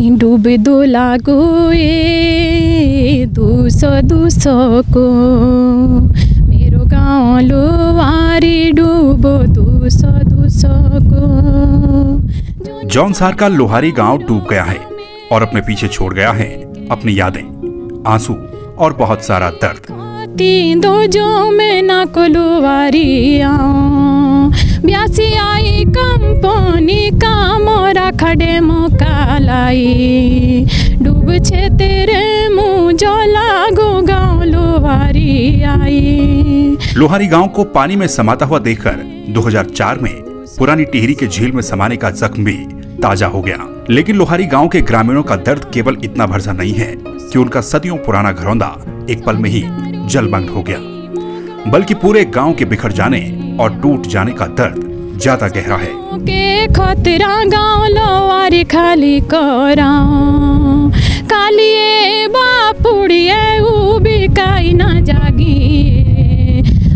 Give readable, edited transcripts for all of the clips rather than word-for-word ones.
डूब दो लागो ए दूसो को मेरो गाँव लोवारी डूबो दूसो को। जौनसार का लोहारी गांव डूब गया है और अपने पीछे छोड़ गया है अपनी यादें, आंसू और बहुत सारा दर्द। दो जो में ना को लोवारी ब्यासी आई कंपनी का मोरा खड़े मोकालाई डूब छे तेरे मुँह जो लागो गाँव लोहारी आई। लोहारी गांव को पानी में समाता हुआ देखकर 2004 में पुरानी टिहरी के झील में समाने का जख्म भी ताजा हो गया। लेकिन लोहारी गांव के ग्रामीणों का दर्द केवल इतना भरसा नहीं है कि उनका सदियों पुराना घरौंदा एक पल में ही जलमग्न हो गया, बल्कि पूरे गांव के बिखर जाने और टूट जाने का दर्द ज्यादा गहरा है। के खतरा गाँव लोहारी खाली करा कालिए बापुड़िए उबी काई ना जागी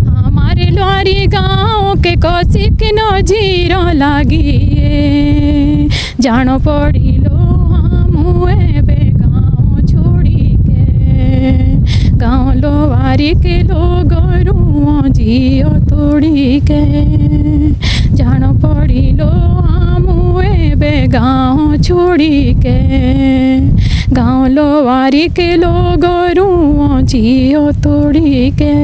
हमारे लोहारी गाँव के कोसी के नो जीरो लागी जानो पड़ी लो मुए बे गाँव छोड़ी के गाँव लोहारी के लोग रुआ जियो तोड़ी के जानो पड़ी लो मुए बे गाँव छोड़ी के गाँव लोहारी के लोग रुआ जियो तोड़ी के।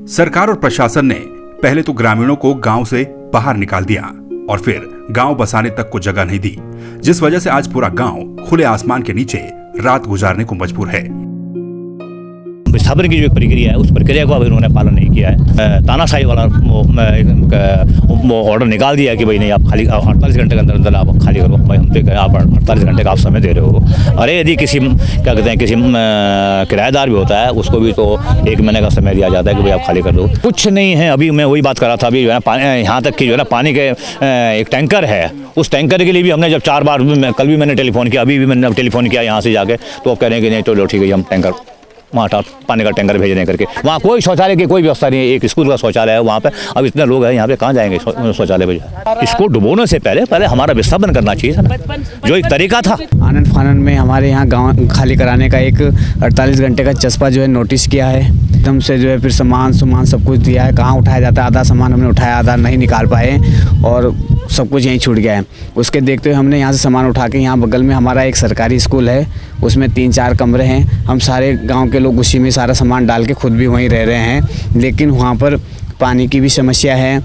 सरकार और प्रशासन ने पहले तो ग्रामीणों को गांव से बाहर निकाल दिया और फिर गांव बसाने तक को जगह नहीं दी, जिस वजह से आज पूरा गांव खुले आसमान के नीचे रात गुजारने को मजबूर है। विस्थापन की जो प्रक्रिया है उस प्रक्रिया को अभी उन्होंने पालन नहीं किया है। तानाशाही वाला वो ऑर्डर निकाल दिया कि भाई नहीं आप खाली 48 घंटे के अंदर अंदर आप खाली करो। भाई हम तो आप 48 घंटे का आप समय दे रहे हो। अरे यदि किसी क्या कहते हैं किसी किराएदार भी होता है उसको भी तो 1 महीने का समय दिया जाता है कि भाई आप खाली कर दो। कुछ नहीं है। अभी मैं वही बात कर रहा था, अभी जो है ना यहाँ तक कि जो है ना पानी के एक टैंकर है, उस टैंकर के लिए भी हमने जब 4 बार कल भी मैंने टेलीफोन किया, अभी भी मैंने टेलीफोन किया यहाँ से जाके, तो आप कह रहे हैं कि नहीं तो ठीक है हम टैंकर वहाँ पानी का टैंकर भेजने करके। वहाँ कोई शौचालय की कोई व्यवस्था नहीं है। एक स्कूल का शौचालय है वहाँ पे। अब इतने लोग हैं यहाँ पे, कहाँ जाएंगे शौचालय भेजा। इसको डुबोने से पहले हमारा विस्थापन करना चाहिए था, जो एक तरीका था। आनंद फानन में हमारे यहाँ गाँव खाली कराने का एक 48 घंटे का चस्पा जो है नोटिस किया है। एकदम से जो है फिर सामान सब कुछ दिया है। कहाँ उठाया जाता है, आधा सामान हमने उठाया, आधा नहीं निकाल पाए और सब कुछ यहीं छूट गया है। उसके देखते हुए हमने यहाँ से सामान उठा के, यहाँ बगल में हमारा एक सरकारी स्कूल है, उसमें 3-4 कमरे हैं। हम सारे गांव के लोग उसी में सारा सामान डाल के खुद भी वहीं रह रहे हैं। लेकिन वहाँ पर पानी की भी समस्या है,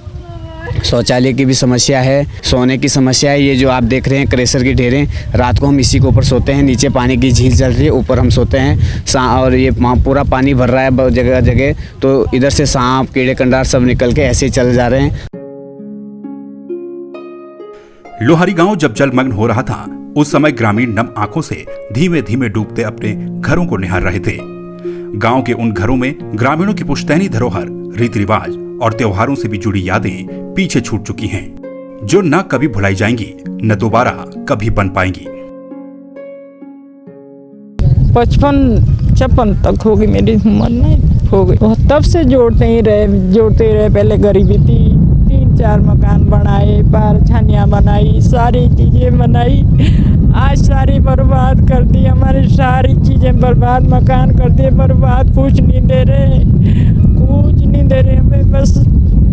शौचालय की भी समस्या है, सोने की समस्या है। ये जो आप देख रहे हैं क्रेशर की ढेरें, रात को हम इसी के ऊपर सोते हैं। नीचे पानी की झील चल रही है, ऊपर हम सोते हैं। और ये पूरा पानी भर रहा है जगह जगह, तो इधर से सांप कीड़े कंडार सब निकल के ऐसे चल जा रहे हैं। लोहारी गांव जब जलमग्न हो रहा था उस समय ग्रामीण नम आंखों से धीमे धीमे डूबते अपने घरों को निहार रहे थे। गांव के उन घरों में ग्रामीणों की पुश्तैनी धरोहर, रीति रिवाज और त्योहारों से भी जुड़ी यादें पीछे छूट चुकी हैं, जो न कभी भुलाई जाएंगी न दोबारा कभी बन पाएंगी। 55-56 तक होगी मेरी उम्र, नहीं हो गई। तब से जोड़ते रहे। पहले गरीबी थी, 3-4 मकान बनाए, छानियाँ बनाई, सारी चीज़ें बनाई। आज सारी बर्बाद कर दी, हमारी सारी चीज़ें बर्बाद, मकान कर दिए बर्बाद। कुछ नहीं दे रहे हमें। बस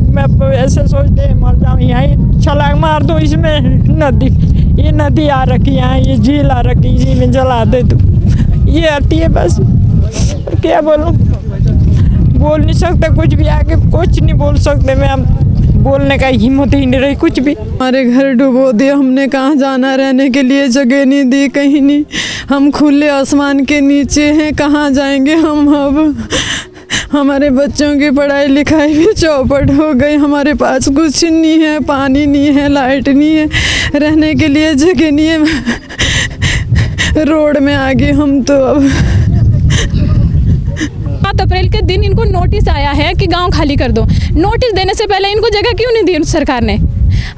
मैं ऐसे सोचते हैं मर जाऊँ, यहीं छलांग मार दो इसमें। ये नदी आ रखी है, ये झील आ रखी, इसी में जला दे दो। ये आती है बस। क्या बोलूँ, बोल नहीं सकते कुछ भी, आगे कुछ नहीं बोल सकते। मैं बोलने का हिम्मत ही नहीं रही कुछ भी। हमारे घर डुबो दिया, हमने कहाँ जाना, रहने के लिए जगह नहीं दी, कहीं नहीं। हम खुले आसमान के नीचे हैं, कहाँ जाएंगे हम अब। हमारे बच्चों की पढ़ाई लिखाई भी चौपट हो गई। हमारे पास कुछ नहीं है, पानी नहीं है, लाइट नहीं है, रहने के लिए जगह नहीं है। रोड में आ गए हम तो अब। 7 अप्रैल के दिन इनको नोटिस आया है कि गांव खाली कर दो। नोटिस देने से पहले इनको जगह क्यों नहीं दी सरकार ने?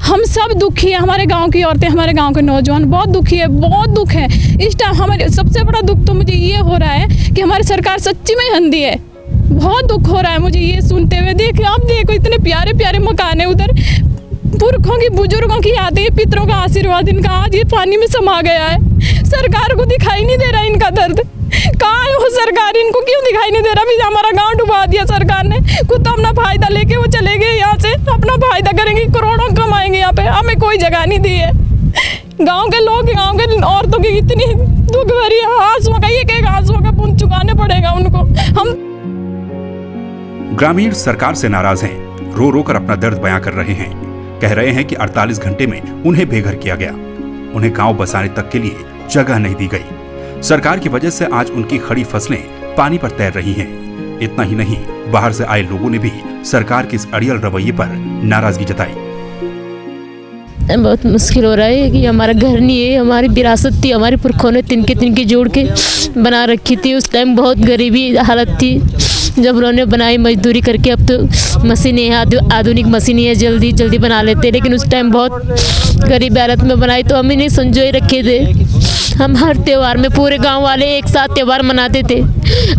हम सब दुखी है, हमारे गांव की औरतें, हमारे गांव के नौजवान बहुत दुखी है, बहुत दुख है। इस टाइम हमारे सबसे बड़ा दुख तो मुझे ये हो रहा है कि हमारी सरकार सच्ची में अंधी है। बहुत दुख हो रहा है मुझे ये सुनते हुए। देखो, आप देखो इतने प्यारे प्यारे मकान है उधर, पुरखों की, बुजुर्गों की यादें, पितरों का आशीर्वाद इनका आज ये पानी में समा गया है। सरकार को दिखाई नहीं दे रहा इनका दर्द। कहाँ है वो सरकार? इनको क्यों दिखाई नहीं दे रहा? भी हमारा गांव डुबा दिया सरकार ने। खुद तो अपना फायदा लेके वो चले गए यहाँ से, अपना फायदा करेंगे, करोड़ों कमाएंगे यहाँ पे। हमें कोई जगह नहीं दी है। गांव के लोग, गांव के औरतों की इतनी दुख भरी आंसुओं का, एक आंसुओं का बूंद चुकाने पड़ेगा उनको। हम ग्रामीण सरकार से नाराज हैं, रो रो कर अपना दर्द बयां कर रहे हैं। कह रहे हैं कि 48 घंटे में उन्हें बेघर किया गया, उन्हें गांव बसाने तक के लिए जगह नहीं दी गई। सरकार की वजह से आज उनकी खड़ी फसलें पानी पर तैर रही हैं। इतना ही नहीं, बाहर से आए लोगों ने भी सरकार के इस अड़ियल रवैये पर नाराजगी जताई। बहुत मुश्किल हो रहा है कि हमारा घर नहीं है, हमारी विरासत थी, हमारे पुरखों ने तिनके जोड़ के बना रखी थी। उस टाइम बहुत गरीबी हालत थी जब उन्होंने बनाई मजदूरी करके। अब तो मशीनें हैं, आधुनिक मशीनें हैं, जल्दी बना लेते हैं, लेकिन उस टाइम बहुत गरीब हालत में बनाई तो हम इन्हें संजोए रखे थे। हम हर त्यौहार में पूरे गांव वाले एक साथ त्यौहार मनाते थे।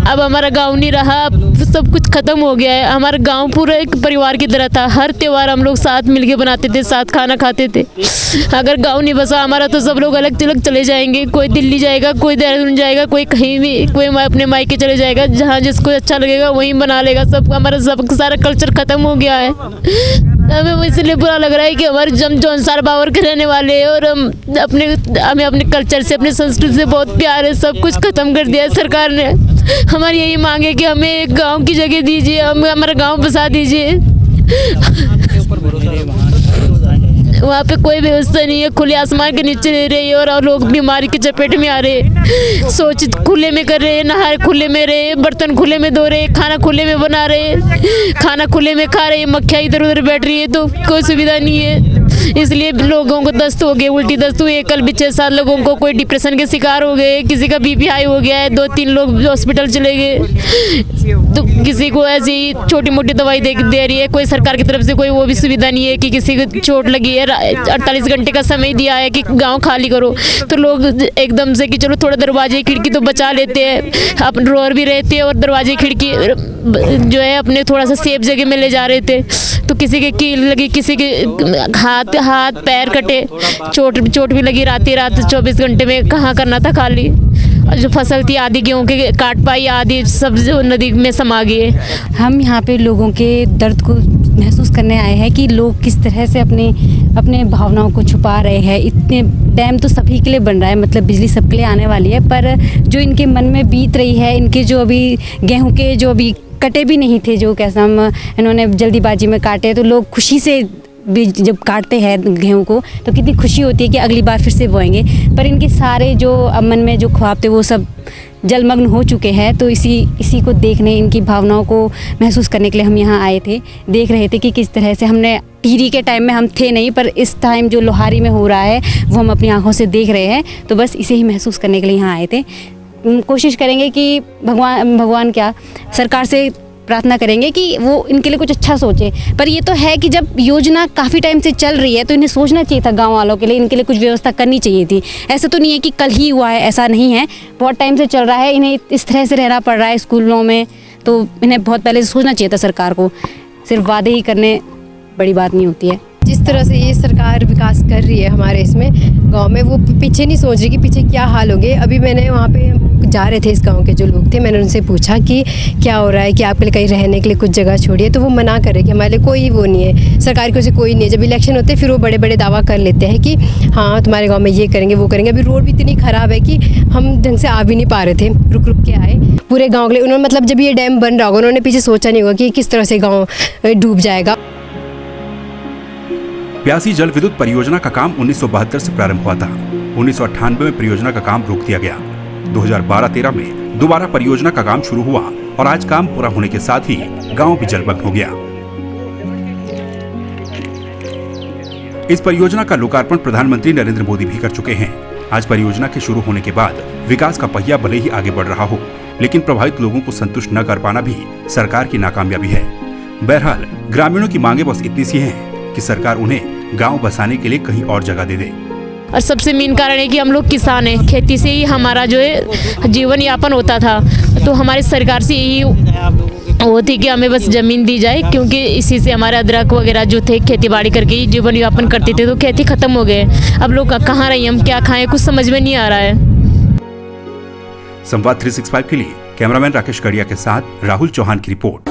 अब हमारा गांव नहीं रहा, सब कुछ खत्म हो गया है। हमारा गांव पूरा एक परिवार की तरह था, हर त्यौहार हम लोग साथ मिलके बनाते थे, साथ खाना खाते थे। अगर गांव नहीं बसा हमारा तो सब लोग अलग अलग चले जाएंगे। कोई दिल्ली जाएगा, कोई देहरादून जाएगा, कोई कहीं भी, कोई अपने मायके चले जाएगा। जहाँ जिसको अच्छा लगेगा वहीं बना लेगा। सब हमारा सारा कल्चर खत्म हो गया है। हमें इसलिए बुरा लग रहा है कि हमारे जौनसार बावर के रहने वाले हैं और हमें अपने कल्चर से, अपने संस्कृति से बहुत प्यार है। सब कुछ खत्म कर दिया है सरकार ने। हमारी यही मांग है कि हमें एक गांव की जगह दीजिए, हमें हमारा गांव बसा दीजिए। वहाँ पे कोई व्यवस्था नहीं है, खुले आसमान के नीचे रह रही है और लोग बीमारी की चपेट में आ रहे हैं। सोच खुले में कर रहे हैं, नहाए खुले में रहे, बर्तन खुले में धो रहे, खाना खुले में बना रहे, खाना खुले में खा रहे, मक्खियाँ इधर उधर बैठ रही है, तो कोई सुविधा नहीं है। इसलिए लोगों को दस्त हो गए, उल्टी दस्त हुई है। कल भी 6-7 लोगों को कोई डिप्रेशन के शिकार हो गए, किसी का बीपी हाई हो गया है, 2-3 लोग हॉस्पिटल चले गए। तो किसी को ऐसी छोटी मोटी दवाई दे रही है, कोई सरकार की तरफ से कोई वो भी सुविधा नहीं है कि किसी को चोट लगी है, 48 घंटे का समय दिया है कि गांव खाली करो, तो लोग एकदम से कि चलो थोड़ा दरवाजे खिड़की तो बचा लेते हैं, अपन रोर भी रहते हैं और दरवाजे खिड़की जो है अपने थोड़ा सा सेफ जगह में ले जा रहे थे। तो किसी के कील लगी, किसी के हाथ पैर कटे, चोट भी लगी। रात 24 घंटे में कहाँ करना था खाली। और जो फसल थी आधी गेहूँ के काट पाई, आधी सब जो नदी में समा गई है। हम यहाँ पे लोगों के दर्द को महसूस करने आए हैं कि लोग किस तरह से अपने भावनाओं को छुपा रहे हैं। इतने डैम तो सभी के लिए बन रहा है, मतलब बिजली सबके लिए आने वाली है, पर जो इनके मन में बीत रही है, इनके जो अभी गेहूँ के जो अभी कटे भी नहीं थे, जो कैसा इन्होंने जल्दीबाजी में काटे, तो लोग खुशी से भी जब काटते हैं गेहूँ को तो कितनी खुशी होती है कि अगली बार फिर से बोएंगे। पर इनके सारे जो मन में जो ख्वाब थे वो सब जलमग्न हो चुके हैं। तो इसी को देखने, इनकी भावनाओं को महसूस करने के लिए हम यहाँ आए थे। देख रहे थे कि किस तरह से हमने टिहरी के टाइम में हम थे नहीं, पर इस टाइम जो लोहारी में हो रहा है वो हम अपनी आँखों से देख रहे हैं। तो बस इसे ही महसूस करने के लिए यहाँ आए थे। कोशिश करेंगे कि भगवान क्या, सरकार से प्रार्थना करेंगे कि वो इनके लिए कुछ अच्छा सोचे। पर ये तो है कि जब योजना काफ़ी टाइम से चल रही है तो इन्हें सोचना चाहिए था गांव वालों के लिए, इनके लिए कुछ व्यवस्था करनी चाहिए थी। ऐसा तो नहीं है कि कल ही हुआ है, ऐसा नहीं है, बहुत टाइम से चल रहा है। इन्हें इस तरह से रहना पड़ रहा है स्कूलों में, तो इन्हें बहुत पहले से सोचना चाहिए था सरकार को। सिर्फ वादे ही करने बड़ी बात नहीं होती है। जिस तरह से ये सरकार विकास कर रही है हमारे इसमें गांव में, वो पीछे नहीं सोच रही कि पीछे क्या हाल होंगे। अभी मैंने वहाँ पे जा रहे थे इस गांव के जो लोग थे, मैंने उनसे पूछा कि क्या हो रहा है, कि आपके लिए कहीं रहने के लिए कुछ जगह छोड़िए, तो वो मना कर रहे कि हमारे लिए कोई वो नहीं है, सरकार की ओर से कोई नहीं है। जब इलेक्शन होते हैं फिर वो बड़े बड़े दावा कर लेते हैं कि हाँ तुम्हारे गाँव में ये करेंगे वो करेंगे। अभी रोड भी इतनी ख़राब है कि हम ढंग से आ भी नहीं पा रहे थे, रुक के आए पूरे गाँव के लिए। उन्होंने मतलब जब ये डैम बन रहा होगा उन्होंने पीछे सोचा नहीं होगा कि किस तरह से गाँव डूब जाएगा। प्यासी जल विद्युत परियोजना का काम 1972 से प्रारंभ हुआ था। 1998 में परियोजना का काम रोक दिया गया। 2012-13 में दोबारा परियोजना का काम शुरू हुआ और आज काम पूरा होने के साथ ही गांव भी जलमग्न हो गया। इस परियोजना का लोकार्पण प्रधानमंत्री नरेंद्र मोदी भी कर चुके हैं। आज परियोजना के शुरू होने के बाद विकास का पहिया भले ही आगे बढ़ रहा हो, लेकिन प्रभावित लोगों को संतुष्ट न कर पाना भी सरकार की नाकामयाबी है। बहरहाल ग्रामीणों की मांगे बस इतनी सी हैं कि सरकार उन्हें गांव बसाने के लिए कहीं और जगह दे दे। और सबसे मेन कारण है कि हम लोग किसान हैं, खेती से ही हमारा जो है जीवन यापन होता था। तो हमारी सरकार से यही वो थी कि हमें बस ज़मीन दी जाए, क्योंकि इसी से हमारे अदरक वगैरह जो थे खेती बाड़ी करके जीवन यापन करते थे, तो खेती ख़त्म हो गए। अब लोग कहाँ रही, हम क्या खाएं, कुछ समझ में नहीं आ रहा है। संवाद 365 के लिए कैमरामैन राकेश कड़िया के साथ राहुल चौहान की रिपोर्ट।